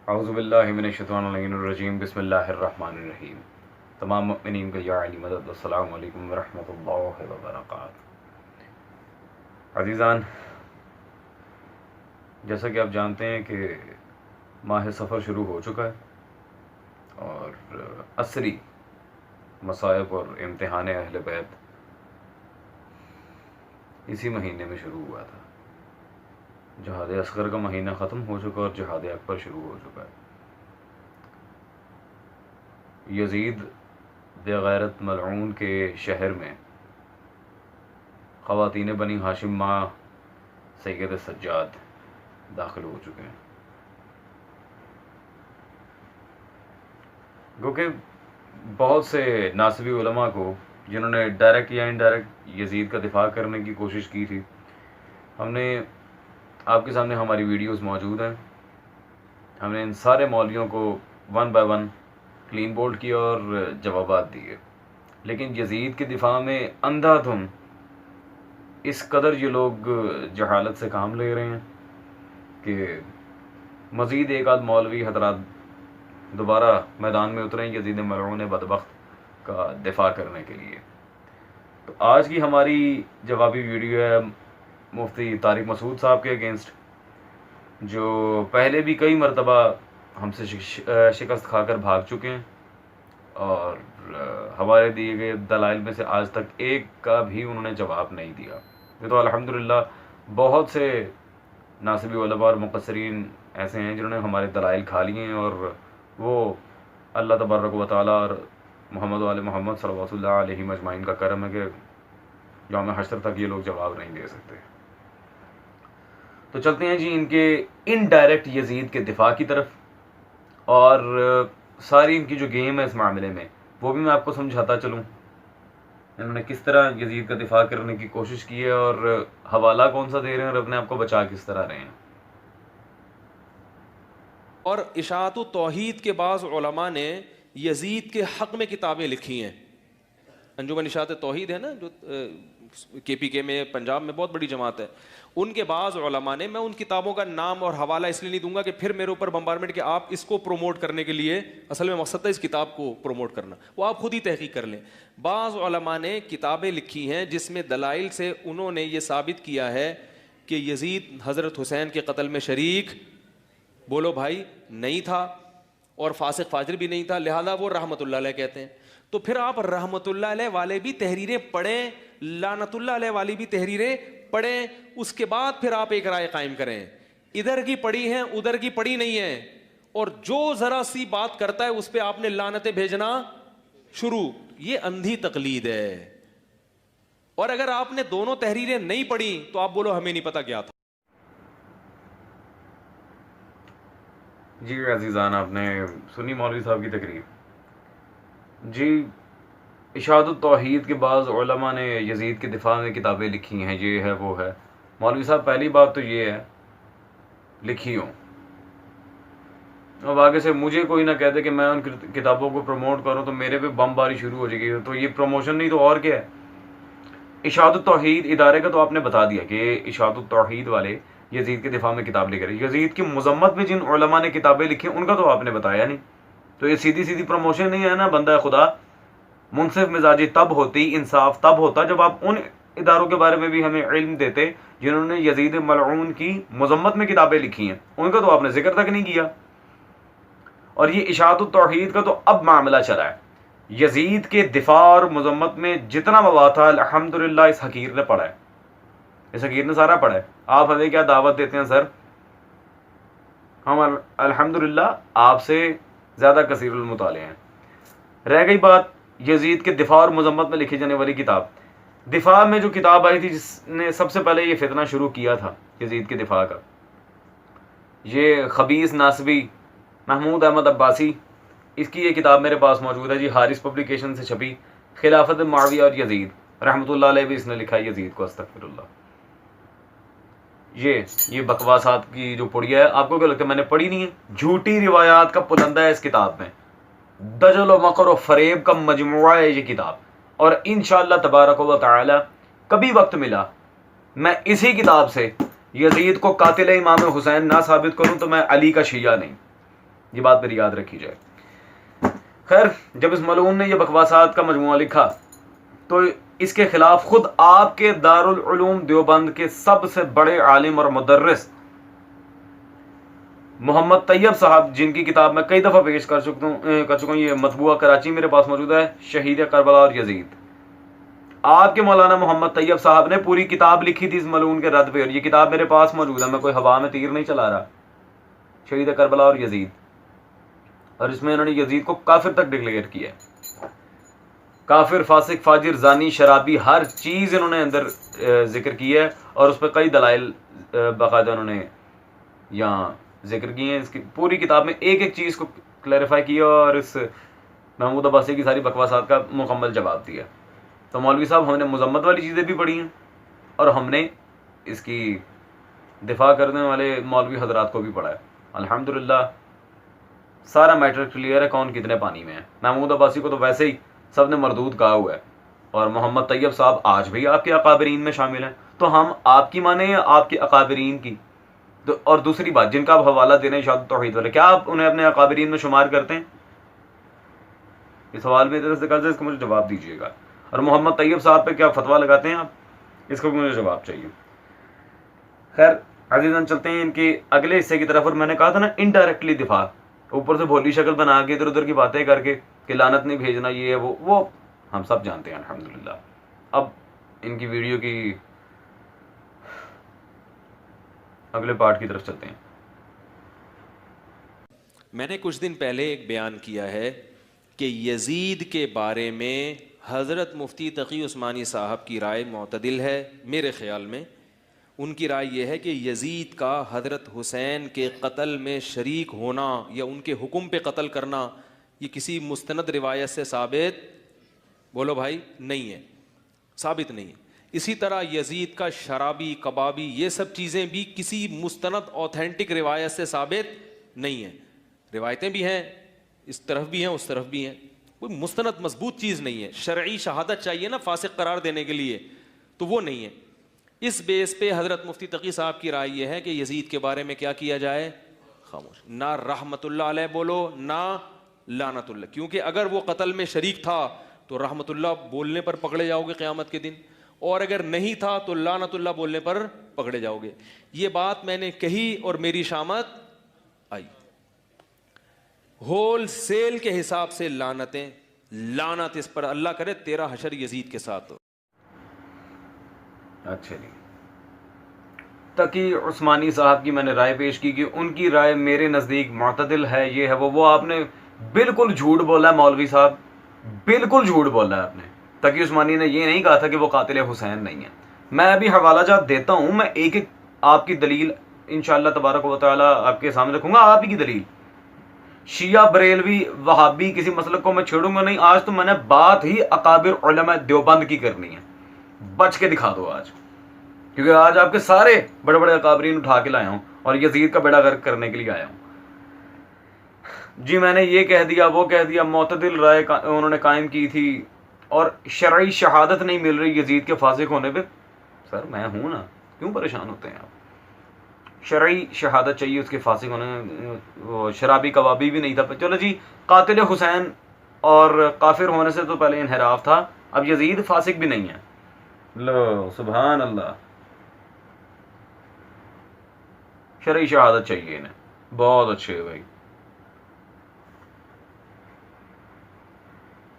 اعوذ باللہ من الشیطان الرجیم بسم اللہ الرحمن الرحیم. تمام مؤمنین کا یا علی مدد. السلام علیکم ورحمۃ اللہ وبرکاتہ. عزیزان، جیسا کہ آپ جانتے ہیں کہ ماہ سفر شروع ہو چکا ہے اور عصری مصائب اور امتحان اہل بیت اسی مہینے میں شروع ہوا تھا. جہاد اصغر کا مہینہ ختم ہو چکا اور جہاد اکبر شروع ہو چکا ہے. یزید بے غیرت ملعون کے شہر میں خواتین بنی ہاشم ماں سید سجاد داخل ہو چکے ہیں. کیونکہ بہت سے ناصبی علماء کو جنہوں نے ڈائریکٹ یا انڈائریکٹ یزید کا دفاع کرنے کی کوشش کی تھی، ہم نے آپ کے سامنے ہماری ویڈیوز موجود ہیں. ہم نے ان سارے مولویوں کو one by one clean bold کیا اور جوابات دیے. لیکن یزید کے دفاع میں اندھا دھن اس قدر یہ لوگ جہالت سے کام لے رہے ہیں کہ مزید ایک آدھ مولوی حضرات دوبارہ میدان میں اتریں یزید ملعون بدبخت کا دفاع کرنے کے لیے. تو آج کی ہماری جوابی ویڈیو ہے مفتی طارق مسعود صاحب کے اگینسٹ، جو پہلے بھی کئی مرتبہ ہم سے شکست کھا کر بھاگ چکے ہیں اور ہمارے دیے گئے دلائل میں سے آج تک ایک کا بھی انہوں نے جواب نہیں دیا. یہ تو الحمدللہ بہت سے ناصبی علماء اور مقصرین ایسے ہیں جنہوں نے ہمارے دلائل کھا لیے ہیں اور وہ اللہ تبارک و تعالیٰ اور محمد و آل محمد صلی اللہ علیہ مجمعین کا کرم ہے کہ یوم حشر تک یہ لوگ جواب نہیں دے سکتے. تو چلتے ہیں جی ان کے انڈائریکٹ یزید کے دفاع کی طرف، اور ساری ان کی جو گیم ہے اس معاملے میں وہ بھی میں آپ کو سمجھاتا چلوں. انہوں نے کس طرح یزید کا دفاع کرنے کی کوشش کی ہے اور حوالہ کون سا دے رہے ہیں اور اپنے آپ کو بچا کس طرح رہے ہیں. اور اشاعت توحید کے بعض علماء نے یزید کے حق میں کتابیں لکھی ہیں. انجمن اشاعت توحید ہے نا، جو کے پی کے میں پنجاب میں بہت بڑی جماعت ہے، ان کے بعض علماء نے، میں ان کتابوں کا نام اور حوالہ اس لیے نہیں دوں گا کہ پھر میرے اوپر بمبارمنٹ کہ آپ اس کو پروموٹ کرنے کے لیے، اصل میں مقصد تھا اس کتاب کو پروموٹ کرنا، وہ آپ خود ہی تحقیق کر لیں. بعض علماء نے کتابیں لکھی ہیں جس میں دلائل سے انہوں نے یہ ثابت کیا ہے کہ یزید حضرت حسین کے قتل میں شریک، بولو بھائی، نہیں تھا اور فاسق فاجر بھی نہیں تھا، لہذا وہ رحمت اللہ علیہ کہتے ہیں. تو پھر آپ رحمت اللہ علیہ والے بھی تحریریں پڑھیں، لعنت اللہ علیہ والی بھی تحریریں پڑھیں، اس کے بعد پھر آپ ایک رائے قائم کریں. ادھر کی پڑھی ہیں ادھر کی پڑھی نہیں ہے، اور جو ذرا سی بات کرتا ہے اس پہ آپ نے لعنتیں بھیجنا شروع. یہ اندھی تقلید ہے. اور اگر آپ نے دونوں تحریریں نہیں پڑھی تو آپ بولو ہمیں نہیں پتا کیا تھا. جی عزیزان، آپ نے سنی مولوی صاحب کی تقریر. جی، اشاعت التوحید کے بعض علماء نے یزید کے دفاع میں کتابیں لکھی ہیں، یہ ہے وہ ہے. مولوی صاحب پہلی بات تو یہ ہے لکھی ہوں، اب آگے سے مجھے کوئی نہ کہہ دے کہ میں ان کتابوں کو پروموٹ کروں تو میرے پہ بم باری شروع ہو جائے گی. تو یہ پروموشن نہیں تو اور کیا ہے. اشاعت التوحید ادارے کا تو آپ نے بتا دیا کہ اشاعت التوحید والے یزید کے دفاع میں کتاب لکھ رہے ہیں. یزید کی مذمت میں جن علماء نے کتابیں لکھی ان کا تو آپ نے بتایا نہیں. تو یہ سیدھی سیدھی پروموشن نہیں ہے نا. بندہ خدا منصف مزاجی تب ہوتی، انصاف تب ہوتا جب آپ ان اداروں کے بارے میں بھی ہمیں علم دیتے جنہوں نے یزید ملعون کی مذمت میں کتابیں لکھی ہیں. ان کا تو آپ نے ذکر تک نہیں کیا. اور یہ اشاعت التوحید کا تو اب معاملہ چلا ہے. یزید کے دفاع اور مذمت میں جتنا مواد تھا الحمدللہ اس حقیر نے پڑھا ہے، اس حقیر نے سارا پڑھا ہے. آپ ہمیں کیا دعوت دیتے ہیں سر؟ ہم الحمدللہ آپ سے زیادہ کثیر المطالعہ ہیں. رہ گئی بات یزید کے دفاع اور مذمت میں لکھی جانے والی کتاب. دفاع میں جو کتاب آئی تھی جس نے سب سے پہلے یہ فتنہ شروع کیا تھا یزید کے دفاع کا، یہ خبیث ناصبی محمود احمد عباسی، اس کی یہ کتاب میرے پاس موجود ہے جی، حارث پبلیکیشن سے چھپی، خلافت معاویہ اور یزید، رحمۃ اللہ علیہ بھی اس نے لکھا ہے یزید کو، استغفر اللہ. یہ بکواسات کی جو پڑیا ہے، آپ کو کیا لگتا ہے میں نے پڑھی نہیں ہے؟ جھوٹی روایات کا پلندہ ہے اس کتاب میں، دجل و مکر و فریب کا مجموعہ ہے یہ کتاب. اور انشاءاللہ تبارک و تعالی کبھی وقت ملا میں اسی کتاب سے یزید کو قاتل امام حسین نہ ثابت کروں تو میں علی کا شیعہ نہیں. یہ بات میری یاد رکھی جائے. خیر جب اس ملعون نے یہ بکواسات کا مجموعہ لکھا تو اس کے خلاف خود آپ کے دارالعلوم دیوبند کے سب سے بڑے عالم اور مدرس محمد طیب صاحب، جن کی کتاب میں کئی دفعہ پیش کر چکا ہوں، یہ مطبوعہ کراچی میرے پاس موجود ہے، شہید کربلا اور یزید. آپ کے مولانا محمد طیب صاحب نے پوری کتاب لکھی تھی اس ملعون کے رد پہ، اور یہ کتاب میرے پاس موجود ہے، میں کوئی ہوا میں تیر نہیں چلا رہا. شہید کربلا اور یزید، اور اس میں انہوں نے یزید کو کافر تک ڈکلیئر کیا ہے. کافر، فاسق، فاجر، زانی، شرابی، ہر چیز انہوں نے اندر ذکر کی ہے، اور اس پہ کئی دلائل باقاعدہ انہوں نے یہاں ذکر کیے ہیں. اس کی پوری کتاب میں ایک ایک چیز کو کلیریفائی کیا اور اس محمود عباسی کی ساری بکواسات کا مکمل جواب دیا. تو مولوی صاحب، ہم نے مذمت والی چیزیں بھی پڑھی ہیں اور ہم نے اس کی دفاع کرنے والے مولوی حضرات کو بھی پڑھا ہے. الحمدللہ سارا میٹر کلیئر ہے کون کتنے پانی میں ہے. محمود عباسی کو تو ویسے ہی سب نے مردود کہا ہوا ہے، اور محمد طیب صاحب آج بھی آپ کے اکابرین میں شامل ہیں. تو ہم آپ کی مانیں یا آپ کے اکابرین کی؟ اور دوسری بات، جن کا آپ حوالہ دے رہے ہیں اشاعت التوحید والے، کیا آپ انہیں اپنے اکابرین میں شمار کرتے ہیں؟ اس سوال میں اس کو مجھے جواب دیجیے گا. اور محمد طیب صاحب پہ کیا فتویٰ لگاتے ہیں آپ؟ اس کو مجھے جواب چاہیے. خیر عزیزان، چلتے ہیں ان کے اگلے حصے کی طرف. اور میں نے کہا تھا نا انڈائریکٹلی دفاع، اوپر سے بھولی شکل بنا کے ادھر ادھر کی باتیں کر کے کہ لعنت نہیں بھیجنا، یہ ہے وہ ہم سب جانتے ہیں الحمدللہ. اب ان کی ویڈیو کی اگلے پارٹ کی طرف چلتے ہیں. میں نے کچھ دن پہلے ایک بیان کیا ہے کہ یزید کے بارے میں حضرت مفتی تقی عثمانی صاحب کی رائے معتدل ہے. میرے خیال میں ان کی رائے یہ ہے کہ یزید کا حضرت حسین کے قتل میں شریک ہونا یا ان کے حکم پہ قتل کرنا یہ کسی مستند روایت سے ثابت، بولو بھائی، نہیں ہے، ثابت نہیں ہے. اسی طرح یزید کا شرابی، کبابی، یہ سب چیزیں بھی کسی مستند اوتھینٹک روایت سے ثابت نہیں ہیں. روایتیں بھی ہیں، اس طرف بھی ہیں اس طرف بھی ہیں، کوئی مستند مضبوط چیز نہیں ہے. شرعی شہادت چاہیے نا فاسق قرار دینے کے لیے، تو وہ نہیں ہے. اس بیس پہ حضرت مفتی تقی صاحب کی رائے یہ ہے کہ یزید کے بارے میں کیا کیا جائے؟ خاموش، نہ رحمت اللہ علیہ بولو نہ لعنت اللہ، کیونکہ اگر وہ قتل میں شریک تھا تو رحمت اللہ بولنے پر پکڑے جاؤ گے قیامت کے دن، اور اگر نہیں تھا تو لعنت اللہ بولنے پر پکڑے جاؤ گے. یہ بات میں نے کہی اور میری شامت آئی. ہول سیل کے حساب سے لعنتیں، لعنت اس پر، اللہ کرے تیرا حشر یزید کے ساتھ ہو. اچھا جی، تقی عثمانی صاحب کی میں نے رائے پیش کی کہ ان کی رائے میرے نزدیک معتدل ہے، یہ ہے وہ آپ نے بالکل جھوٹ بولا ہے مولوی صاحب، بالکل جھوٹ بولا ہے آپ نے. تقی عثمانی نے یہ نہیں کہا تھا کہ وہ قاتل حسین نہیں ہے. میں ابھی حوالہ جات دیتا ہوں، میں ایک ایک آپ کی دلیل انشاءاللہ تبارک و تعالی آپ کے سامنے رکھوں گا. آپ ہی کی دلیل، شیعہ، بریلوی، وہابی، کسی مسلک کو میں چھیڑوں گا نہیں. آج تو میں نے بات ہی اکابر علماء دیوبند کی کرنی ہے. بچ کے دکھا دو آج، کیونکہ آج آپ کے سارے بڑے بڑے اکابرین اٹھا کے لایا ہوں اور یزید کا بیڑا غرق کرنے کے لیے آیا ہوں. جی میں نے یہ کہہ دیا وہ کہہ دیا، معتدل رائے انہوں نے قائم کی تھی، اور شرعی شہادت نہیں مل رہی یزید کے فاسق ہونے پہ. سر میں ہوں نا، کیوں پریشان ہوتے ہیں آپ؟ شرعی شہادت چاہیے اس کے فاسق ہونے. وہ شرابی کبابی بھی نہیں تھا. چلو جی، قاتل حسین اور کافر ہونے سے تو پہلے انحراف تھا، اب یزید فاسق بھی نہیں ہے. لو سبحان اللہ، شرعی شہادت چاہیے انہیں. بہت اچھے بھائی،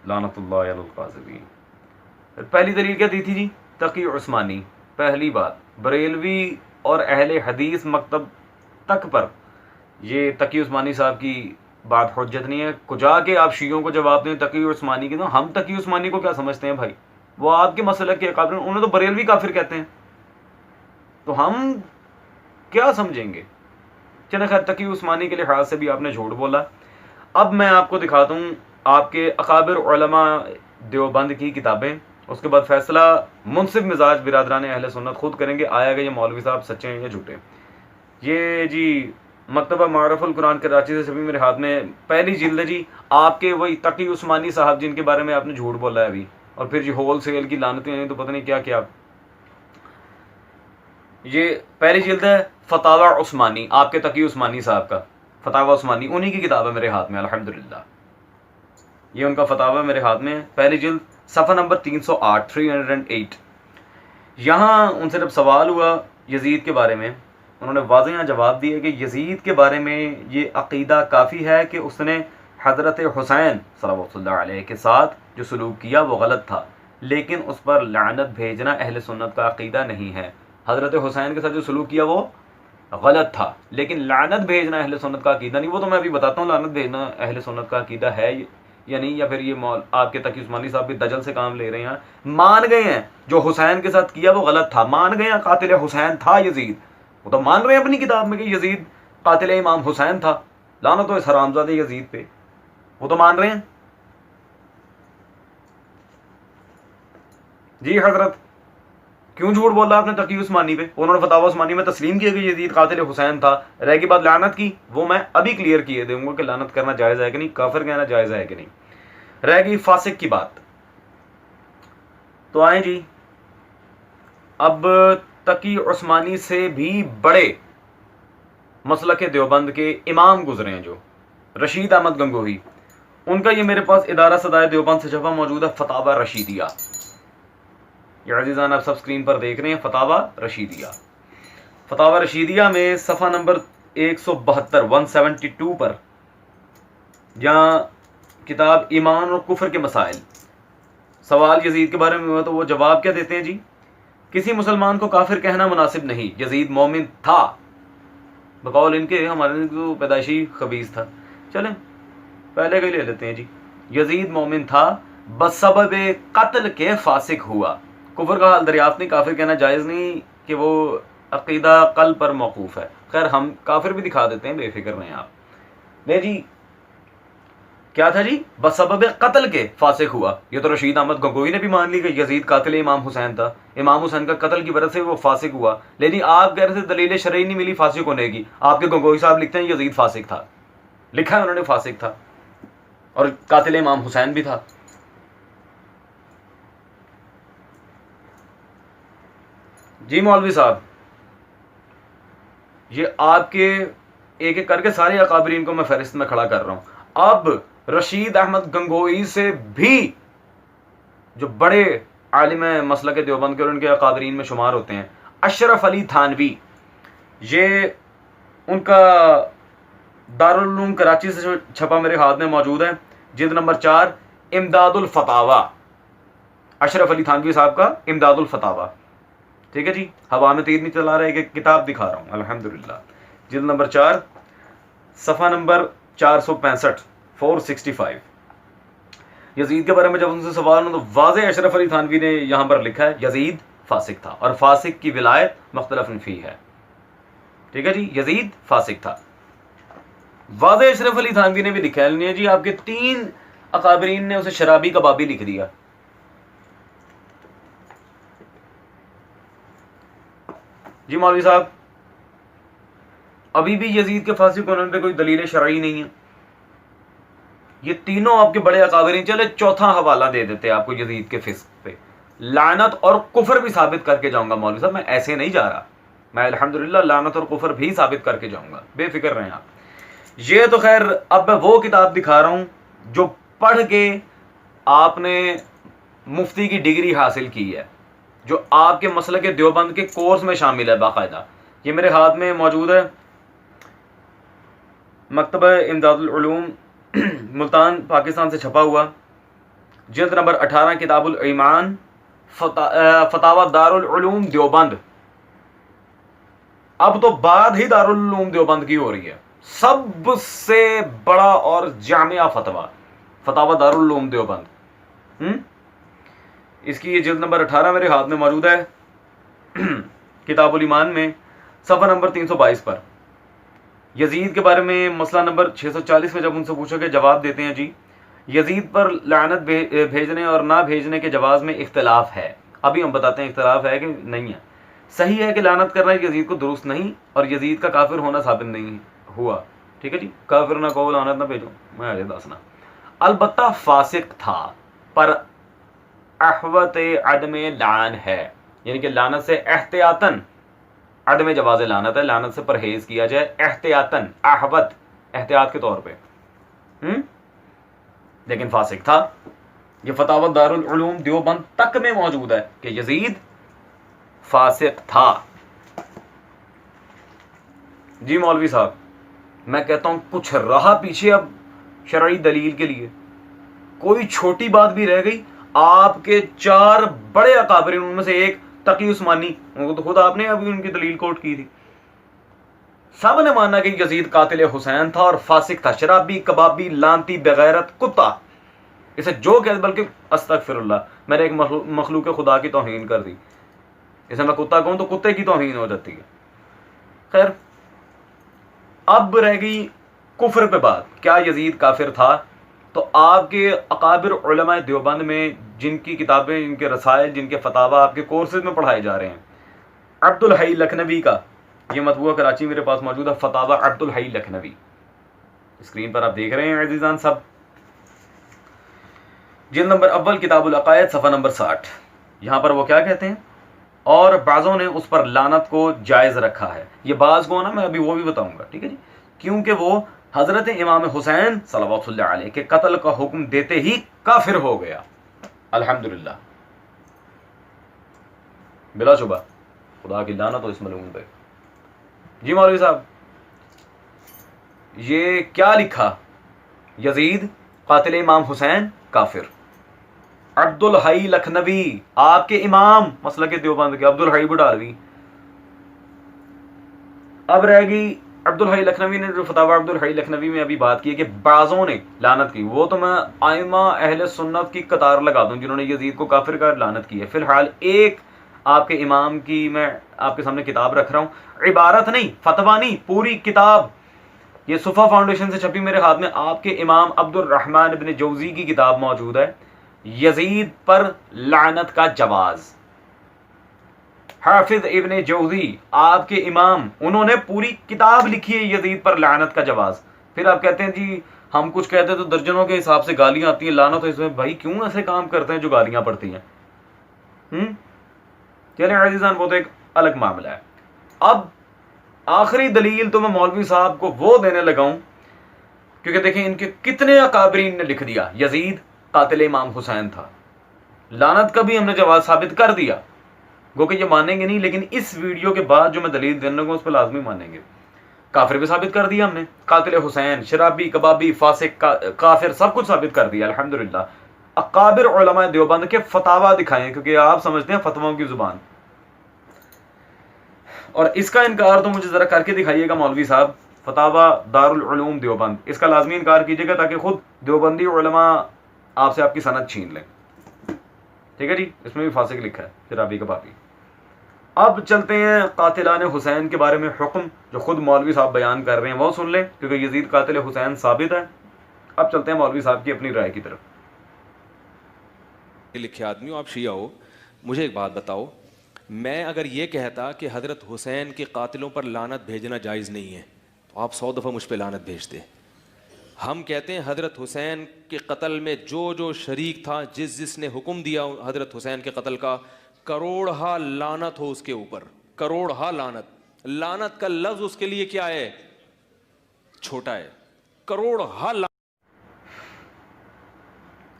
لعنت اللہ علی القاذبین. پہلی دلیل کیا دی تھی جی؟ تقی عثمانی. پہلی بات، بریلوی اور اہل حدیث مکتب تک پر یہ تقی عثمانی صاحب کی بات حجت نہیں ہے. کجا کے آپ شیعوں کو جواب دیں تقی عثمانی کی، تو ہم تقی عثمانی کو کیا سمجھتے ہیں بھائی؟ وہ آپ کے مسلک کے اکابر، انہیں تو بریلوی کافر کہتے ہیں، تو ہم کیا سمجھیں گے؟ چلے خیر، تقی عثمانی کے لحاظ سے بھی آپ نے جھوٹ بولا. اب میں آپ کو دکھاتا ہوں آپ کے اکابر علماء دیوبند کی کتابیں، اس کے بعد فیصلہ منصف مزاج برادران اہل سنت خود کریں گے آیا کہ یہ مولوی صاحب سچے ہیں یا جھوٹے. یہ جی مکتبہ معرف القرآن کراچی سے سبھی میرے ہاتھ میں پہلی جلد ہے جی. آپ کے وہی تقی عثمانی صاحب جن کے بارے میں آپ نے جھوٹ بولا ہے ابھی، اور پھر جی ہول سیل کی لعنتیں ہیں تو پتہ نہیں کیا کیا. یہ پہلی جلد ہے فتاوی عثمانی، آپ کے تقی عثمانی صاحب کا. فتاوی عثمانی، انہی کی کتاب ہے میرے ہاتھ میں الحمدللہ، یہ ان کا فتاوی میرے ہاتھ میں ہے، پہلی جلد، صفحہ نمبر 308 308۔ یہاں ان سے جب سوال ہوا یزید کے بارے میں، انہوں نے واضح جواب دیا کہ یزید کے بارے میں یہ عقیدہ کافی ہے کہ اس نے حضرت حسین صلوات اللہ علیہ کے ساتھ جو سلوک کیا وہ غلط تھا، لیکن اس پر لعنت بھیجنا اہل سنت کا عقیدہ نہیں ہے۔ حضرت حسین کے ساتھ جو سلوک کیا وہ غلط تھا، لیکن لعنت بھیجنا اہل سنت کا عقیدہ نہیں۔ وہ تو میں ابھی بتاتا ہوں لعنت بھیجنا اہل سنت کا عقیدہ ہے یا نہیں، یا پھر یہ آپ کے تقی عثمانی صاحب بھی دجل سے کام لے رہے ہیں، مان گئے ہیں جو حسین کے ساتھ کیا وہ غلط تھا، مان گئے ہیں قاتل حسین تھا یزید، وہ تو مان رہے ہیں اپنی کتاب میں کہ یزید قاتل امام حسین تھا، لعنت ہو اس حرامزادے یزید پہ، وہ تو مان رہے ہیں۔ جی حضرت کیوں جھوٹ بولا آپ نے تقی عثمانی پہ؟ انہوں نے فتاوی عثمانی میں تسلیم کیا کہ یزید قاتل حسین تھا، رہ کی بات لعنت کی، وہ میں ابھی کلیئر کیے دوں گا کہ لعنت کرنا جائز ہے کہ نہیں، کافر کہنا جائز ہے کہ نہیں۔ رہ گئی فاسق کی بات، تو آئیں جی اب تقی عثمانی سے بھی بڑے مسلک دیوبند کے امام گزرے ہیں جو رشید احمد گنگوہی، ان کا یہ میرے پاس ادارہ صدائے دیوبند سے چھپا موجود ہے فتاوی رشیدیہ، یہ عزیزان آپ سب اسکرین پر دیکھ رہے ہیں فتاوی رشیدیہ۔ فتاوی رشیدیہ میں صفحہ نمبر 172 172 پر جہاں کتاب ایمان اور کفر کے مسائل، سوال یزید کے بارے میں ہوا تو وہ جواب کیا دیتے ہیں جی، کسی مسلمان کو کافر کہنا مناسب نہیں، یزید مومن تھا، بقول ان کے، ہمارے تو پیدائشی خبیث تھا، چلیں پہلے کا ہی لے لیتے ہیں جی، یزید مومن تھا، بسبب قتل کے فاسق ہوا، کفر کا حال دریافت نہیں، کافر کہنا جائز نہیں کہ وہ عقیدہ قلب پر موقوف ہے۔ خیر ہم کافر بھی دکھا دیتے ہیں، بے فکر رہیں آپ۔ نہیں جی کیا تھا جی، بسبب قتل کے فاسق ہوا، یہ تو رشید احمد گنگوہی نے بھی مان لی کہ یزید قاتل امام حسین تھا، امام حسین کا قتل کی وجہ سے وہ فاسق ہوا، لیکن آپ کہہ رہے تھے دلیل شرعی نہیں ملی فاسق ہونے کی، آپ کے گنگوہی صاحب لکھتے ہیں یزید فاسق تھا، لکھا ہے انہوں نے فاسق تھا اور قاتل امام حسین بھی تھا۔ جی مولوی صاحب یہ آپ کے ایک ایک کر کے سارے اکابرین کو میں فہرست میں کھڑا کر رہا ہوں۔ اب رشید احمد گنگوہی سے بھی جو بڑے عالم مسلک دیوبند کے اور ان کے اکابرین میں شمار ہوتے ہیں، اشرف علی تھانوی، یہ ان کا دارالعلوم کراچی سے چھپا میرے ہاتھ میں موجود ہے، جلد نمبر 4 امداد الفتاوی، اشرف علی تھانوی صاحب کا امداد الفتاوی، ٹھیک ہے جی، ہوا میں تیر نہیں چلا رہا ہے کہ کتاب دکھا رہا ہوں الحمدللہ، جلد نمبر 4 صفحہ نمبر 465 465۔ یزید کے بارے میں جب ان سے سوال ہو تو واضح اشرف علی تھانوی نے یہاں پر لکھا ہے یزید فاسق تھا اور فاسق کی ولایت مختلف فی ہے، ٹھیک ہے جی، یزید فاسق تھا، واضح اشرف علی تھانوی نے بھی لکھا ہے جی، آپ کے 3 اکابرین نے اسے شرابی کبابی لکھ دیا۔ جی مولوی صاحب ابھی بھی یزید کے فاسق ہونے پہ کوئی دلیل شرعی نہیں ہے، یہ تینوں آپ کے بڑے اکابرین، چلے چوتھا حوالہ دے دیتے آپ کو یزید کے فسق پہ، لعنت اور کفر بھی ثابت کر کے جاؤں گا مولوی صاحب، میں ایسے نہیں جا رہا، میں الحمدللہ لعنت اور کفر بھی ثابت کر کے جاؤں گا، بے فکر رہیں آپ۔ یہ تو خیر اب میں وہ کتاب دکھا رہا ہوں جو پڑھ کے آپ نے مفتی کی ڈگری حاصل کی ہے، جو آپ کے مسلک دیوبند کے کورس میں شامل ہے باقاعدہ، یہ میرے ہاتھ میں موجود ہے، مکتبہ امداد العلوم ملتان پاکستان سے چھپا ہوا، جلد نمبر 18 کتاب الایمان، فتاوی دارالعلوم دیوبند، اب تو بات ہی دارالعلوم دیوبند کی ہو رہی ہے، سب سے بڑا اور جامعہ فتویٰ فتاوی دارالعلوم دیوبند، اس کی یہ جلد نمبر 18 میرے ہاتھ میں موجود ہے، کتاب الایمان میں صفحہ نمبر 322 پر، یزید کے بارے میں مسئلہ نمبر 640 میں جب ان سے پوچھا کہ جواب دیتے ہیں جی، یزید پر لعنت بھیجنے اور نہ بھیجنے کے جواز میں اختلاف ہے، ابھی ہم بتاتے ہیں اختلاف ہے کہ نہیں ہے، صحیح ہے کہ لعنت کرنا یزید کو درست نہیں اور یزید کا کافر ہونا ثابت نہیں ہوا، ٹھیک ہے جی، کافر نہ کہو لعنت نہ بھیجو، میں آگے دسنا، البتہ فاسق تھا پر احوط عدم لعن ہے، یعنی کہ لعنت سے احتیاطاً، عدم جواز لعنت ہے، لعنت سے پرہیز کیا جائے احتیاطاً، احوط احتیاط کے طور پہ، لیکن فاسق تھا. یہ فتاوی دارالعلوم دیوبند تک میں موجود ہے کہ یزید فاسق تھا. جی مولوی صاحب، میں کہتا ہوں کچھ رہا پیچھے اب شرعی دلیل کے لیے؟ کوئی چھوٹی بات بھی رہ گئی؟ آپ کے 4 بڑے اکابرین، ان میں سے ایک تقی عثمانی، ان کو تو خود آپ نے ابھی ان کی دلیل کوٹ کی تھی، سب نے مانا کہ یزید قاتل حسین تھا اور فاسق تھا، شرابی، کبابی، لانتی، بغیرت، کتا. اسے جو کہ بلکہ استغفر اللہ، میں نے ایک مخلوق خدا کی توہین کر دی. اسے میں کتا کہوں تو کتے کی توہین ہو جاتی ہے. خیر، اب رہ گئی کفر پہ بات. کیا یزید کافر تھا؟ تو آپ کے اکابر علماء دیوبند میں جن کی کتابیں، جن کے رسائل، جن کے فتاوی آپ کے کورسز میں پڑھائے جا رہے ہیں، عبد الحی لکھنوی کا یہ مطبوعہ کراچی میرے پاس موجود ہے، فتاوی عبد الحی لکھنوی، اسکرین پر آپ دیکھ رہے ہیں عزیزان سب. جلد نمبر اول کتاب العقائد، صفحہ نمبر 60. یہاں پر وہ کیا کہتے ہیں؟ اور بعضوں نے اس پر لعنت کو جائز رکھا ہے. یہ بعض کو نا میں ابھی وہ بھی بتاؤں گا، ٹھیک ہے جی، کیونکہ وہ حضرت امام حسین صلوات اللہ علیہ کے قتل کا حکم دیتے ہی کافر ہو گیا. الحمدللہ، بلا شبہ خدا کی لعنت ہو اس ملعون پہ. جی مولوی صاحب، یہ کیا لکھا؟ یزید قاتل امام حسین کافر. عبد الحی لکھنوی، آپ کے امام مسلک دیوبند کے عبد الحی بڈالوی. اب رہ گئی عبد الحی لکھنوی نے جو فتاوی عبد الحی لکھنوی میں ابھی بات کی ہے کہ بعضوں نے لعنت کی، وہ تو میں ائمہ اہل سنت کی قطار لگا دوں جنہوں نے یزید کو کافر کا لعنت کی ہے. فی الحال ایک آپ کے امام کی میں آپ کے سامنے کتاب رکھ رہا ہوں، عبارت نہیں، فتویٰ نہیں، پوری کتاب، یہ صفا فاؤنڈیشن سے چھپی میرے ہاتھ میں. آپ کے امام عبد الرحمن ابن جوزی کی کتاب موجود ہے، یزید پر لعنت کا جواز. حافظ ابن جوزی آپ کے امام، انہوں نے پوری کتاب لکھی ہے یزید پر لعنت کا جواز. پھر آپ کہتے ہیں جی ہم کچھ کہتے ہیں تو درجنوں کے حساب سے گالیاں آتی ہیں، لعنت. اس میں بھائی کیوں ایسے کام کرتے ہیں جو گالیاں پڑتی ہیں؟ چلیں عزیزان، وہ تو ایک الگ معاملہ ہے. اب آخری دلیل تو میں مولوی صاحب کو وہ دینے لگا ہوں، کیونکہ دیکھیں ان کے کتنے اکابرین نے لکھ دیا یزید قاتل امام حسین تھا. لعنت کا بھی ہم نے جواز ثابت کر دیا، گو کہ یہ مانیں گے نہیں، لیکن اس ویڈیو کے بعد جو میں دلیل دینے لگا اس پہ لازمی مانیں گے. کافر بھی ثابت کر دیا ہم نے، قاتل حسین، شرابی، کبابی، فاسق، کافر، سب کچھ ثابت کر دیا الحمدللہ. اکابر علماء دیوبند کے فتاوی دکھائیں، کیونکہ آپ سمجھتے ہیں فتواؤں کی زبان. اور اس کا انکار تو مجھے ذرا کر کے دکھائیے گا مولوی صاحب، فتاوی دارالعلوم دیوبند، اس کا لازمی انکار کیجیے گا تاکہ خود دیوبندی علماء آپ سے آپ کی سند چھین لیں. ٹھیک ہے جی، اس میں بھی فاسق لکھا ہے، شرابی، کبابی. اب چلتے ہیں قاتلان حسین کے بارے میں حکم جو خود مولوی صاحب بیان کر رہے ہیں، وہ سن لیں کیونکہ یزید قاتل حسین ثابت ہے. اب چلتے ہیں مولوی صاحب کی اپنی رائے کی طرف. لکھے آدمی ہو، آپ شیعہ ہو، مجھے ایک بات بتاؤ، میں اگر یہ کہتا کہ حضرت حسین کے قاتلوں پر لعنت بھیجنا جائز نہیں ہے تو آپ 100 دفعہ مجھ پہ لعنت بھیجتے. ہم کہتے ہیں حضرت حسین کے قتل میں جو جو شریک تھا، جس نے حکم دیا حضرت حسین کے قتل کا، کروڑہا لعنت ہو اس کے اوپر، کروڑہا لعنت. لعنت کا لفظ اس کے لیے کیا ہے؟ چھوٹا ہے. کروڑہا لعنت.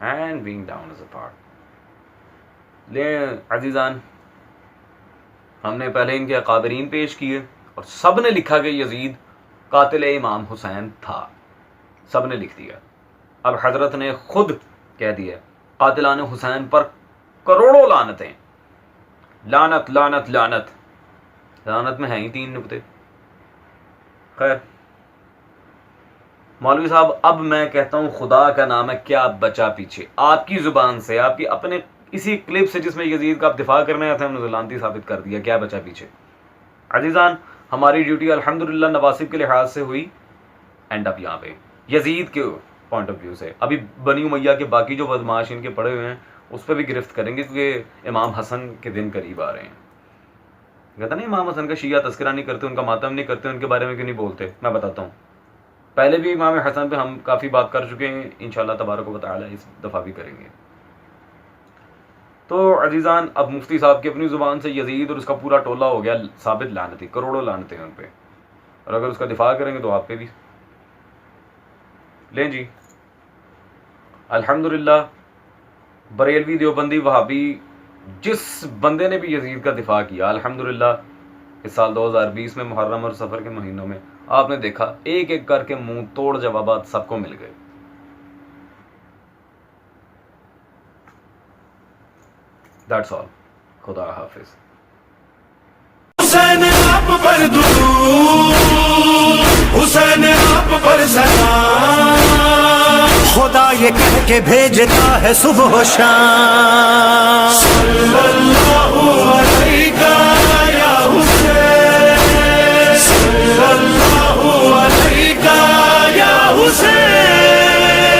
And being down as a part. لیں عزیزان، ہم نے پہلے ان کے اکابرین پیش کیے اور سب نے لکھا کہ یزید قاتل امام حسین تھا، سب نے لکھ دیا. اب حضرت نے خود کہہ دیا قاتلان حسین پر کروڑوں لعنتیں. لعنت لعنت لعنت، لعنت میں ہیں ہی 3 نقطے. خیر مولوی صاحب، اب میں کہتا ہوں خدا کا نام ہے، کیا بچا پیچھے؟ آپ کی زبان سے، آپ کی اپنے اسی کلپ سے جس میں یزید کا آپ دفاع کرنے آتے ہیں، ہم نے لعنتی ثابت کر دیا. کیا بچا پیچھے؟ عزیزان، ہماری ڈیوٹی الحمدللہ نواسب کے لحاظ سے ہوئی، اینڈ اب یہاں پہ یزید کے پوائنٹ آف ویو سے ابھی بنی امیہ کے باقی جو بدماش ان کے پڑے ہوئے ہیں اس پہ بھی گرفت کریں گے، کیونکہ امام حسن کے دن قریب آ رہے ہیں. کہتا نہیں امام حسن کا شیعہ تذکرہ نہیں کرتے، ان کا ماتم نہیں کرتے، ان کے بارے میں کیوں نہیں بولتے؟ میں بتاتا ہوں. پہلے بھی امام حسن پہ ہم کافی بات کر چکے ہیں، انشاءاللہ تبارک و تعالی اس دفعہ بھی کریں گے. تو عزیزان، اب مفتی صاحب کی اپنی زبان سے یزید اور اس کا پورا ٹولہ ہو گیا ثابت لعنتی، کروڑوں لعنتیں ان پہ، اور اگر اس کا دفاع کریں گے تو آپ پہ بھی. لیں جی الحمدللہ بریلوی دیوبندی وہابی جس بندے نے بھی یزید کا دفاع کیا الحمدللہ اس سال 2020 میں محرم اور سفر کے مہینوں میں آپ نے دیکھا ایک ایک کر کے منہ توڑ جوابات سب کو مل گئے. That's all. خدا حافظ. حسین آپ پر درود، حسین آپ پر سلام، خدا یہ کہہ کے بھیجتا ہے صبح و شام.